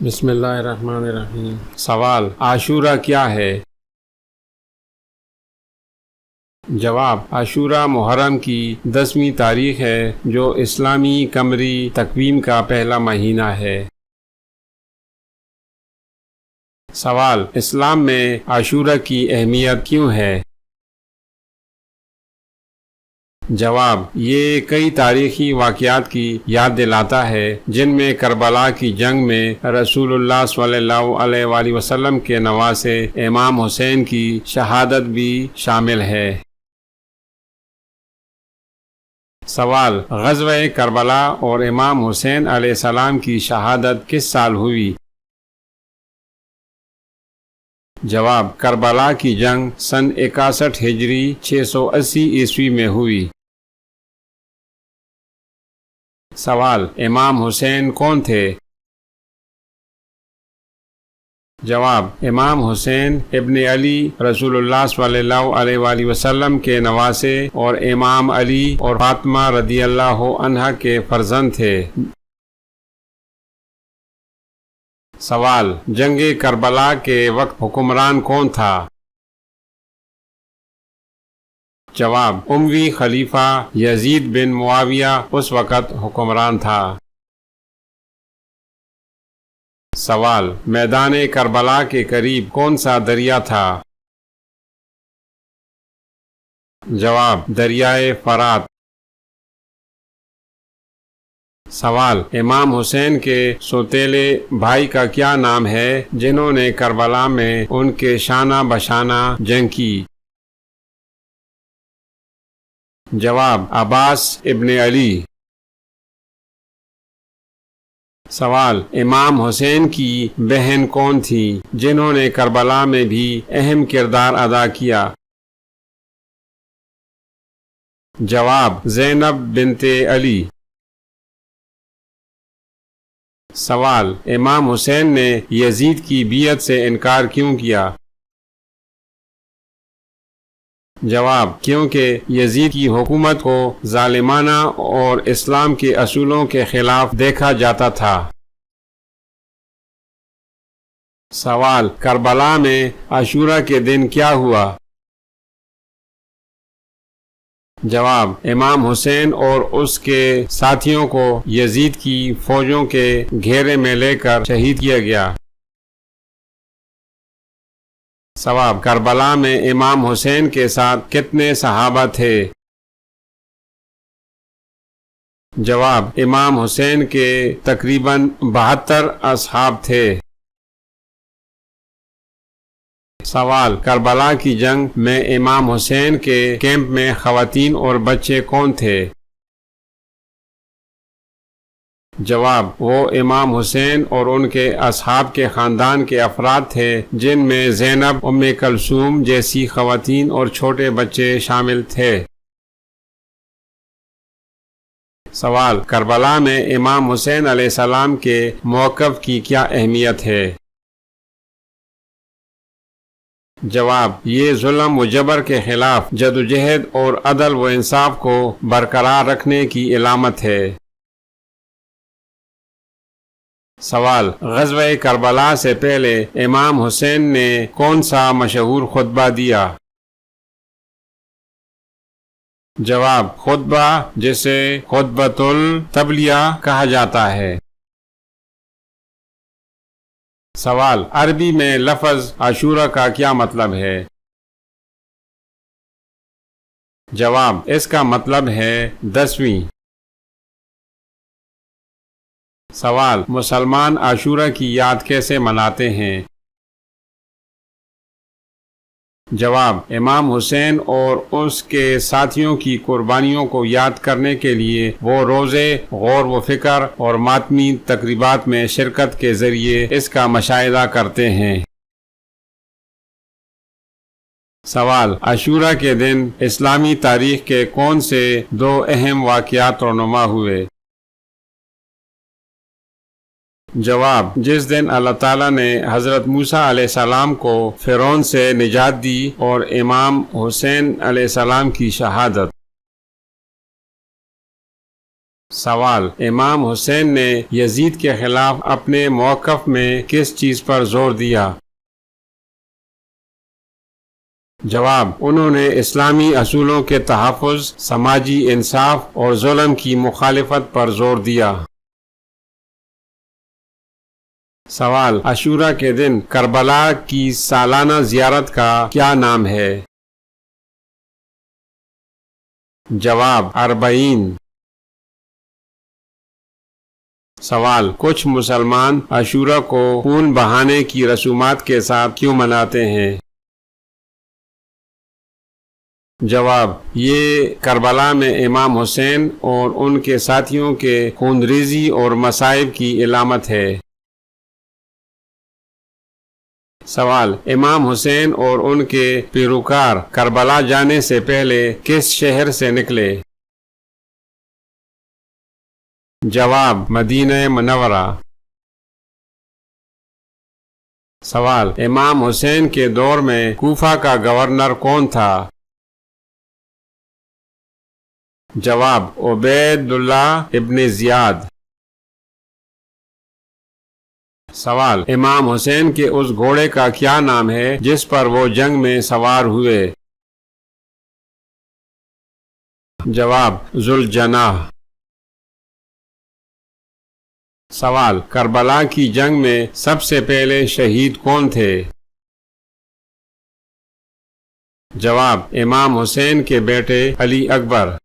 بسم اللہ الرحمن الرحیم۔ سوال: عاشورہ کیا ہے؟ جواب: عاشورہ محرم کی 10ویں تاریخ ہے جو اسلامی قمری تقویم کا پہلا مہینہ ہے۔ سوال: اسلام میں عاشورہ کی اہمیت کیوں ہے؟ جواب: یہ کئی تاریخی واقعات کی یاد دلاتا ہے جن میں کربلا کی جنگ میں رسول اللہ صلی اللہ علیہ وآلہ وسلم کے نواسے امام حسین کی شہادت بھی شامل ہے۔ سوال: غزوہ کربلا اور امام حسین علیہ السلام کی شہادت کس سال ہوئی؟ جواب: کربلا کی جنگ سن 61 ہجری 680 عیسوی میں ہوئی۔ سوال: امام حسین کون تھے؟ جواب: امام حسین ابن علی رسول اللہ صلی اللہ علیہ وآلہ وسلم کے نواسے اور امام علی اور فاطمہ رضی اللہ عنہا کے فرزند تھے۔ سوال: جنگ کربلا کے وقت حکمران کون تھا؟ جواب: اموی خلیفہ یزید بن معاویہ اس وقت حکمران تھا۔ سوال: میدان کربلا کے قریب کون سا دریا تھا؟ جواب: دریائے فرات۔ سوال: امام حسین کے سوتیلے بھائی کا کیا نام ہے جنہوں نے کربلا میں ان کے شانہ بشانہ جنگ کی؟ جواب: عباس ابن علی۔ سوال: امام حسین کی بہن کون تھی جنہوں نے کربلا میں بھی اہم کردار ادا کیا؟ جواب: زینب بنت علی۔ سوال: امام حسین نے یزید کی بیعت سے انکار کیوں کیا؟ جواب: کیونکہ یزید کی حکومت کو ظالمانہ اور اسلام کے اصولوں کے خلاف دیکھا جاتا تھا۔ سوال: کربلا میں عاشورہ کے دن کیا ہوا؟ جواب: امام حسین اور اس کے ساتھیوں کو یزید کی فوجوں کے گھیرے میں لے کر شہید کیا گیا۔ سوال: کربلا میں امام حسین کے ساتھ کتنے صحابہ تھے؟ جواب: امام حسین کے تقریباً 72 اصحاب تھے۔ سوال: کربلا کی جنگ میں امام حسین کے کیمپ میں خواتین اور بچے کون تھے؟ جواب: وہ امام حسین اور ان کے اصحاب کے خاندان کے افراد تھے جن میں زینب، ام کلثوم جیسی خواتین اور چھوٹے بچے شامل تھے۔ سوال: کربلا میں امام حسین علیہ السلام کے موقف کی کیا اہمیت ہے؟ جواب: یہ ظلم و جبر کے خلاف جدوجہد اور عدل و انصاف کو برقرار رکھنے کی علامت ہے۔ سوال: غزوہ کربلا سے پہلے امام حسین نے کون سا مشہور خطبہ دیا؟ جواب: خطبہ جسے خطبۃ التبلیہ کہا جاتا ہے۔ سوال: عربی میں لفظ عاشورہ کا کیا مطلب ہے؟ جواب: اس کا مطلب ہے 10ویں۔ سوال: مسلمان عاشورہ کی یاد کیسے مناتے ہیں؟ جواب: امام حسین اور اس کے ساتھیوں کی قربانیوں کو یاد کرنے کے لیے وہ روزے، غور و فکر اور ماتمی تقریبات میں شرکت کے ذریعے اس کا مشاہدہ کرتے ہیں۔ سوال: عاشورہ کے دن اسلامی تاریخ کے کون سے 2 اہم واقعات رونما ہوئے؟ جواب: جس دن اللہ تعالیٰ نے حضرت موسیٰ علیہ السلام کو فرعون سے نجات دی اور امام حسین علیہ السلام کی شہادت۔ سوال: امام حسین نے یزید کے خلاف اپنے موقف میں کس چیز پر زور دیا؟ جواب: انہوں نے اسلامی اصولوں کے تحفظ، سماجی انصاف اور ظلم کی مخالفت پر زور دیا۔ سوال: عاشورہ کے دن کربلا کی سالانہ زیارت کا کیا نام ہے؟ جواب: 40۔ سوال: کچھ مسلمان عاشورہ کو خون بہانے کی رسومات کے ساتھ کیوں مناتے ہیں؟ جواب: یہ کربلا میں امام حسین اور ان کے ساتھیوں کے خونریزی اور مصائب کی علامت ہے۔ سوال: امام حسین اور ان کے پیروکار کربلا جانے سے پہلے کس شہر سے نکلے؟ جواب: مدینہ منورہ۔ سوال: امام حسین کے دور میں کوفہ کا گورنر کون تھا؟ جواب: عبید اللہ ابن زیاد۔ سوال: امام حسین کے اس گھوڑے کا کیا نام ہے جس پر وہ جنگ میں سوار ہوئے؟ جواب: ذوالجناح۔ سوال: کربلا کی جنگ میں سب سے پہلے شہید کون تھے؟ جواب: امام حسین کے بیٹے علی اکبر۔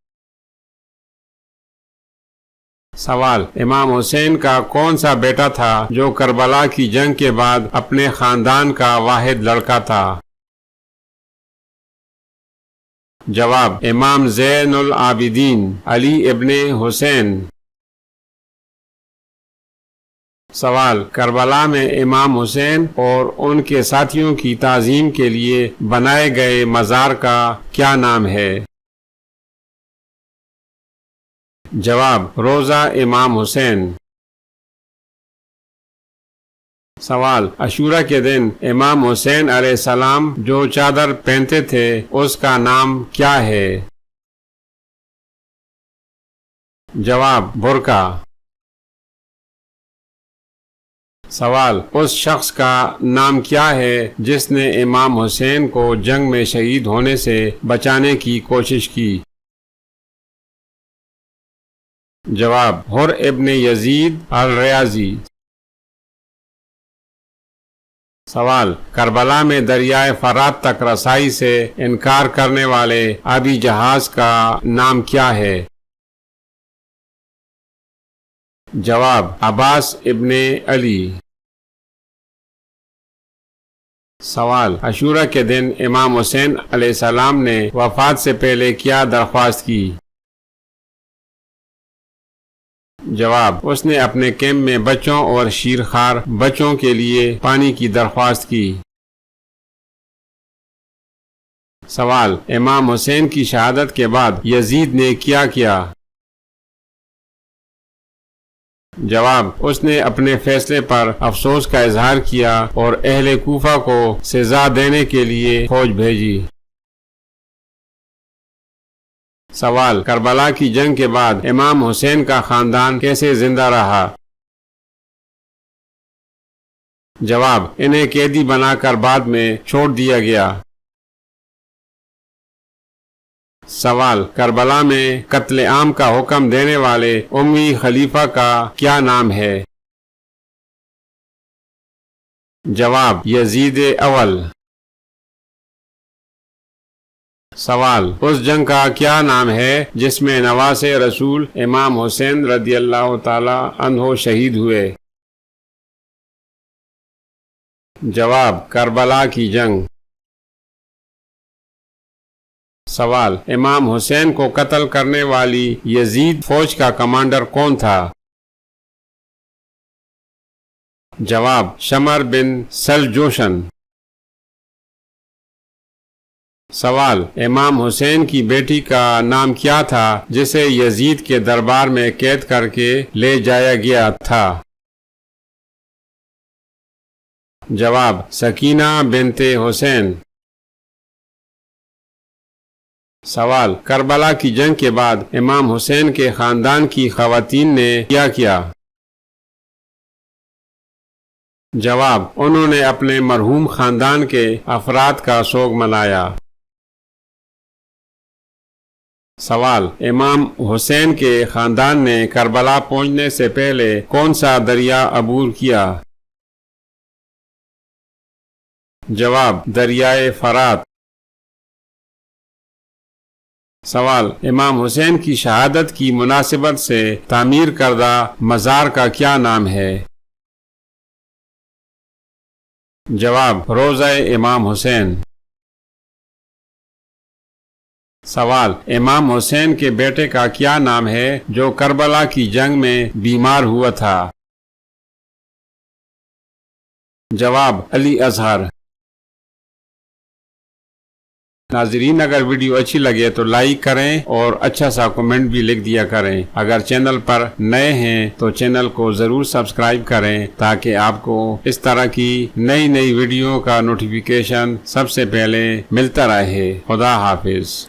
سوال: امام حسین کا کون سا بیٹا تھا جو کربلا کی جنگ کے بعد اپنے خاندان کا واحد لڑکا تھا؟ جواب: امام زین العابدین علی ابن حسین۔ سوال: کربلا میں امام حسین اور ان کے ساتھیوں کی تعظیم کے لیے بنائے گئے مزار کا کیا نام ہے؟ جواب: روضہ امام حسین۔ سوال: عاشورہ کے دن امام حسین علیہ السلام جو چادر پہنتے تھے اس کا نام کیا ہے؟ جواب: برقع۔ سوال: اس شخص کا نام کیا ہے جس نے امام حسین کو جنگ میں شہید ہونے سے بچانے کی کوشش کی؟ جواب: حر ابن یزید الریاضی۔ سوال: کربلا میں دریائے فرات تک رسائی سے انکار کرنے والے آبی جہاز کا نام کیا ہے؟ جواب: عباس ابن علی۔ سوال: عاشورہ کے دن امام حسین علیہ السلام نے وفات سے پہلے کیا درخواست کی؟ جواب: اس نے اپنے کیمپ میں بچوں اور شیرخوار بچوں کے لیے پانی کی درخواست کی۔ سوال: امام حسین کی شہادت کے بعد یزید نے کیا کیا؟ جواب: اس نے اپنے فیصلے پر افسوس کا اظہار کیا اور اہل کوفہ کو سزا دینے کے لیے فوج بھیجی۔ سوال: کربلا کی جنگ کے بعد امام حسین کا خاندان کیسے زندہ رہا؟ جواب: انہیں قیدی بنا کر بعد میں چھوڑ دیا گیا۔ سوال: کربلا میں قتل عام کا حکم دینے والے امی خلیفہ کا کیا نام ہے؟ جواب: یزید اول۔ سوال: اس جنگ کا کیا نام ہے جس میں نواسے رسول امام حسین رضی اللہ تعالی عنہ شہید ہوئے؟ جواب: کربلا کی جنگ۔ سوال: امام حسین کو قتل کرنے والی یزید فوج کا کمانڈر کون تھا؟ جواب: شمر بن سلجوشن۔ سوال: امام حسین کی بیٹی کا نام کیا تھا جسے یزید کے دربار میں قید کر کے لے جایا گیا تھا؟ جواب: سکینہ بنت حسین۔ سوال: کربلا کی جنگ کے بعد امام حسین کے خاندان کی خواتین نے کیا کیا؟ جواب: انہوں نے اپنے مرحوم خاندان کے افراد کا سوگ منایا۔ سوال: امام حسین کے خاندان نے کربلا پہنچنے سے پہلے کون سا دریا عبور کیا؟ جواب: دریائے فرات۔ سوال: امام حسین کی شہادت کی مناسبت سے تعمیر کردہ مزار کا کیا نام ہے؟ جواب: روضہ امام حسین۔ سوال: امام حسین کے بیٹے کا کیا نام ہے جو کربلا کی جنگ میں بیمار ہوا تھا؟ جواب: علی اصغر۔ ناظرین، اگر ویڈیو اچھی لگے تو لائک کریں اور اچھا سا کمنٹ بھی لکھ دیا کریں۔ اگر چینل پر نئے ہیں تو چینل کو ضرور سبسکرائب کریں تاکہ آپ کو اس طرح کی نئی ویڈیو کا نوٹیفیکیشن سب سے پہلے ملتا رہے۔ خدا حافظ۔